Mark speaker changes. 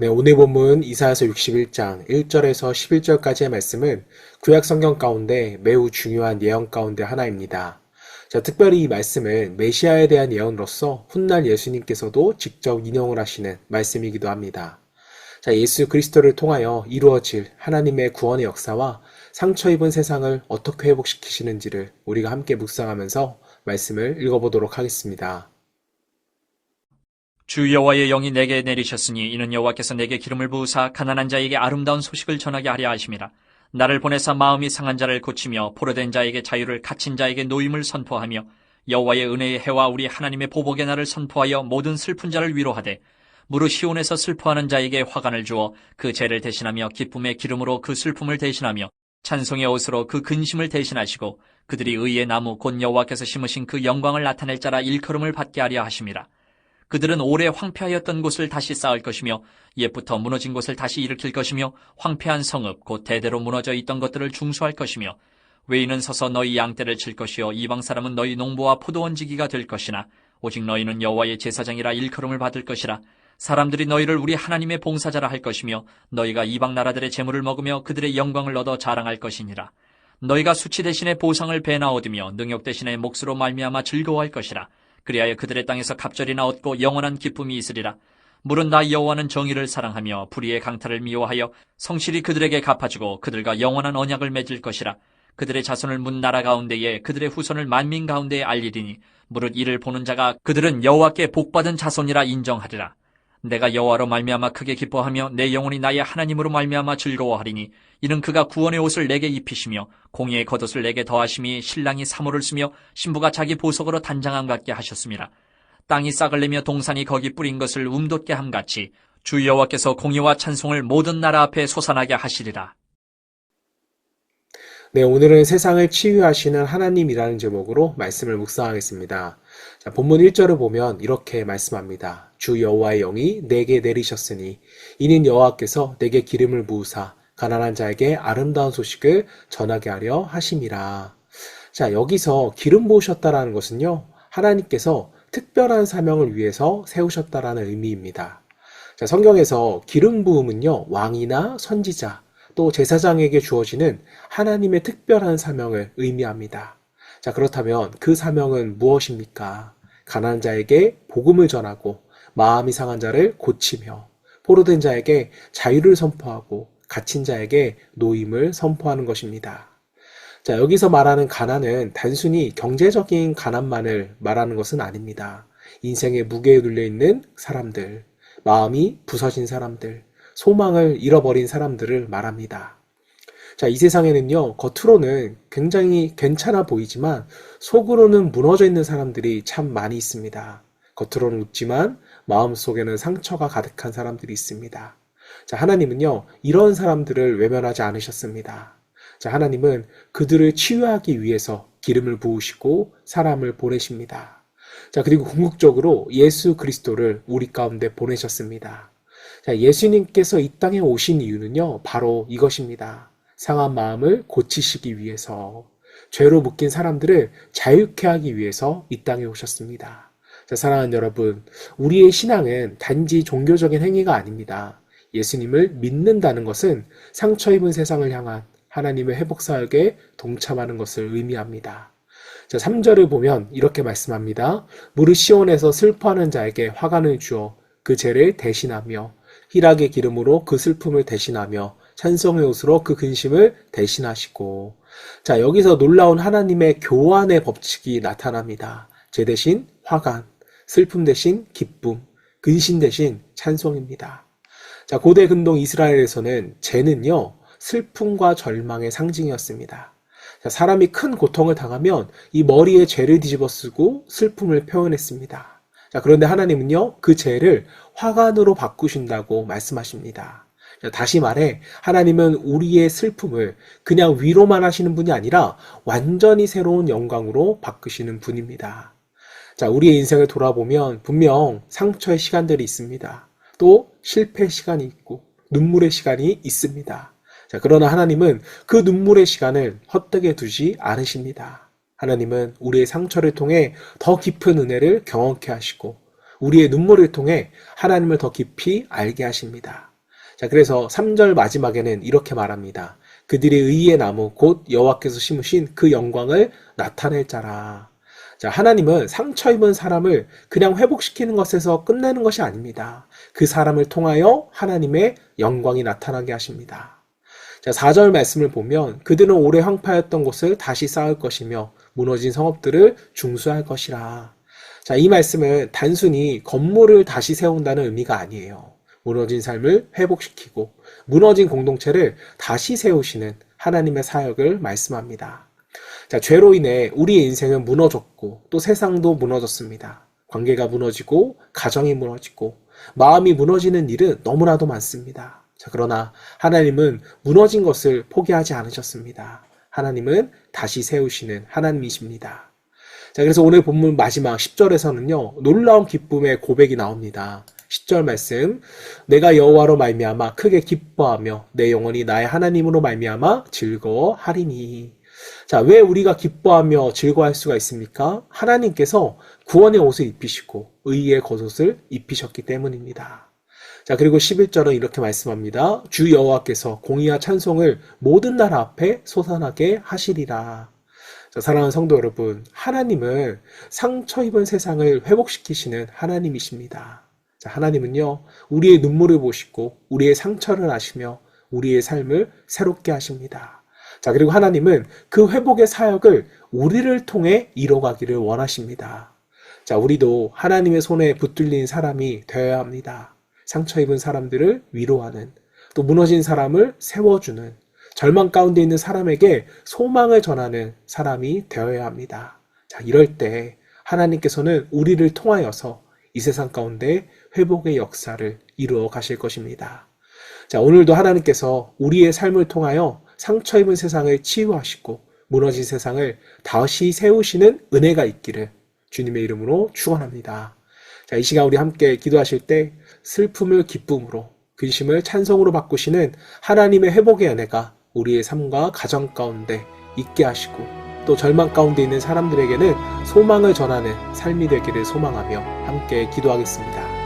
Speaker 1: 네, 오늘 본문 이사야서 61장 1절에서 11절까지의 말씀은 구약 성경 가운데 매우 중요한 예언 가운데 하나입니다. 자, 특별히 이 말씀은 메시아에 대한 예언으로서 훗날 예수님께서도 직접 인용을 하시는 말씀이기도 합니다. 자, 예수 그리스도를 통하여 이루어질 하나님의 구원의 역사와 상처 입은 세상을 어떻게 회복시키시는지를 우리가 함께 묵상하면서 말씀을 읽어보도록 하겠습니다.
Speaker 2: 주 여호와의 영이 내게 내리셨으니 이는 여호와께서 내게 기름을 부으사 가난한 자에게 아름다운 소식을 전하게 하려 하심이라. 나를 보내사 마음이 상한 자를 고치며 포로된 자에게 자유를, 갇힌 자에게 노임을 선포하며 여호와의 은혜의 해와 우리 하나님의 보복의 날을 선포하여 모든 슬픈 자를 위로하되 무릇 시온에서 슬퍼하는 자에게 화관을 주어 그 죄를 대신하며 기쁨의 기름으로 그 슬픔을 대신하며 찬송의 옷으로 그 근심을 대신하시고 그들이 의의 나무 곧 여호와께서 심으신 그 영광을 나타낼 자라 일컬음을 받게 하려 하심이라. 그들은 오래 황폐하였던 곳을 다시 쌓을 것이며 옛부터 무너진 곳을 다시 일으킬 것이며 황폐한 성읍 곧 대대로 무너져 있던 것들을 중수할 것이며 외인은 서서 너희 양떼를 칠 것이요 이방 사람은 너희 농부와 포도원지기가 될 것이나 오직 너희는 여호와의 제사장이라 일컬음을 받을 것이라. 사람들이 너희를 우리 하나님의 봉사자라 할 것이며 너희가 이방 나라들의 재물을 먹으며 그들의 영광을 얻어 자랑할 것이니라. 너희가 수치 대신에 보상을 배나 얻으며 능욕 대신에 몫으로 말미암아 즐거워할 것이라. 그리하여 그들의 땅에서 갑절이나 얻고 영원한 기쁨이 있으리라. 물은 나 여호와는 정의를 사랑하며 불의의 강탈을 미워하여 성실히 그들에게 갚아주고 그들과 영원한 언약을 맺을 것이라. 그들의 자손을 문 나라 가운데에 그들의 후손을 만민 가운데에 알리리니 무릇 이를 보는 자가 그들은 여호와께 복받은 자손이라 인정하리라. 내가 여호와로 말미암아 크게 기뻐하며 내 영혼이 나의 하나님으로 말미암아 즐거워하리니 이는 그가 구원의 옷을 내게 입히시며 공의의 겉옷을 내게 더하심이 신랑이 사모를 쓰며 신부가 자기 보석으로 단장함 같게 하셨습니다. 땅이 싹을 내며 동산이 거기 뿌린 것을 움돋게 함같이 주 여호와께서 공의와 찬송을 모든 나라 앞에 솟아나게 하시리라.
Speaker 1: 네, 오늘은 세상을 치유하시는 하나님이라는 제목으로 말씀을 묵상하겠습니다. 자, 본문 1절을 보면 이렇게 말씀합니다. 주 여호와의 영이 내게 내리셨으니 이는 여호와께서 내게 기름을 부으사 가난한 자에게 아름다운 소식을 전하게 하려 하심이라. 자, 여기서 기름 부으셨다라는 것은요, 하나님께서 특별한 사명을 위해서 세우셨다라는 의미입니다. 자, 성경에서 기름 부음은요, 왕이나 선지자, 또 제사장에게 주어지는 하나님의 특별한 사명을 의미합니다. 자, 그렇다면 그 사명은 무엇입니까? 가난한 자에게 복음을 전하고 마음이 상한 자를 고치며 포로된 자에게 자유를 선포하고 갇힌 자에게 노임을 선포하는 것입니다. 자, 여기서 말하는 가난은 단순히 경제적인 가난만을 말하는 것은 아닙니다. 인생의 무게에 눌려 있는 사람들, 마음이 부서진 사람들, 소망을 잃어버린 사람들을 말합니다. 자, 이 세상에는요, 겉으로는 굉장히 괜찮아 보이지만 속으로는 무너져 있는 사람들이 참 많이 있습니다. 겉으로는 웃지만 마음속에는 상처가 가득한 사람들이 있습니다. 자, 하나님은요, 이런 사람들을 외면하지 않으셨습니다. 자, 하나님은 그들을 치유하기 위해서 기름을 부으시고 사람을 보내십니다. 자, 그리고 궁극적으로 예수 그리스도를 우리 가운데 보내셨습니다. 자, 예수님께서 이 땅에 오신 이유는요, 바로 이것입니다. 상한 마음을 고치시기 위해서, 죄로 묶인 사람들을 자유케 하기 위해서 이 땅에 오셨습니다. 자, 사랑하는 여러분, 우리의 신앙은 단지 종교적인 행위가 아닙니다. 예수님을 믿는다는 것은 상처 입은 세상을 향한 하나님의 회복 사역에 동참하는 것을 의미합니다. 자, 3절을 보면 이렇게 말씀합니다. 무릇 시온에서 슬퍼하는 자에게 화관을 주어 그 죄를 대신하며 희락의 기름으로 그 슬픔을 대신하며 찬송의 옷으로 그 근심을 대신하시고. 자, 여기서 놀라운 하나님의 교환의 법칙이 나타납니다. 죄 대신 화관, 슬픔 대신 기쁨, 근심 대신 찬송입니다. 자, 고대 근동 이스라엘에서는 죄는요, 슬픔과 절망의 상징이었습니다. 자, 사람이 큰 고통을 당하면 이 머리에 죄를 뒤집어 쓰고 슬픔을 표현했습니다. 자, 그런데 하나님은요, 그 죄를 화관으로 바꾸신다고 말씀하십니다. 자, 다시 말해, 하나님은 우리의 슬픔을 그냥 위로만 하시는 분이 아니라 완전히 새로운 영광으로 바꾸시는 분입니다. 자, 우리의 인생을 돌아보면 분명 상처의 시간들이 있습니다. 또 실패의 시간이 있고 눈물의 시간이 있습니다. 자, 그러나 하나님은 그 눈물의 시간을 헛되게 두지 않으십니다. 하나님은 우리의 상처를 통해 더 깊은 은혜를 경험케 하시고 우리의 눈물을 통해 하나님을 더 깊이 알게 하십니다. 자, 그래서 3절 마지막에는 이렇게 말합니다. 그들의 의의 나무 곧 여호와께서 심으신 그 영광을 나타낼 자라. 자, 하나님은 상처 입은 사람을 그냥 회복시키는 것에서 끝내는 것이 아닙니다. 그 사람을 통하여 하나님의 영광이 나타나게 하십니다. 자, 4절 말씀을 보면 그들은 오래 황폐하였던 곳을 다시 쌓을 것이며 무너진 성읍들을 중수할 것이라. 자, 이 말씀은 단순히 건물을 다시 세운다는 의미가 아니에요. 무너진 삶을 회복시키고 무너진 공동체를 다시 세우시는 하나님의 사역을 말씀합니다. 자, 죄로 인해 우리의 인생은 무너졌고 또 세상도 무너졌습니다. 관계가 무너지고 가정이 무너지고 마음이 무너지는 일은 너무나도 많습니다. 자, 그러나 하나님은 무너진 것을 포기하지 않으셨습니다. 하나님은 다시 세우시는 하나님이십니다. 자, 그래서 오늘 본문 마지막 10절에서는요, 놀라운 기쁨의 고백이 나옵니다. 10절 말씀, 내가 여호와로 말미암아 크게 기뻐하며 내 영혼이 나의 하나님으로 말미암아 즐거워하리니. 자, 왜 우리가 기뻐하며 즐거워할 수가 있습니까? 하나님께서 구원의 옷을 입히시고 의의 겉옷을 입히셨기 때문입니다. 자, 그리고 11절은 이렇게 말씀합니다. 주 여호와께서 공의와 찬송을 모든 나라 앞에 솟아나게 하시리라. 자, 사랑하는 성도 여러분, 하나님은 상처 입은 세상을 회복시키시는 하나님이십니다. 자, 하나님은요, 우리의 눈물을 보시고 우리의 상처를 아시며 우리의 삶을 새롭게 하십니다. 자, 그리고 하나님은 그 회복의 사역을 우리를 통해 이뤄가기를 원하십니다. 자, 우리도 하나님의 손에 붙들린 사람이 되어야 합니다. 상처 입은 사람들을 위로하는, 또 무너진 사람을 세워주는, 절망 가운데 있는 사람에게 소망을 전하는 사람이 되어야 합니다. 자, 이럴 때 하나님께서는 우리를 통하여서 이 세상 가운데 회복의 역사를 이루어 가실 것입니다. 자, 오늘도 하나님께서 우리의 삶을 통하여 상처 입은 세상을 치유하시고 무너진 세상을 다시 세우시는 은혜가 있기를 주님의 이름으로 축원합니다. 자, 이 시간 우리 함께 기도하실 때 슬픔을 기쁨으로, 근심을 찬송으로 바꾸시는 하나님의 회복의 은혜가 우리의 삶과 가정 가운데 있게 하시고, 또 절망 가운데 있는 사람들에게는 소망을 전하는 삶이 되기를 소망하며 함께 기도하겠습니다.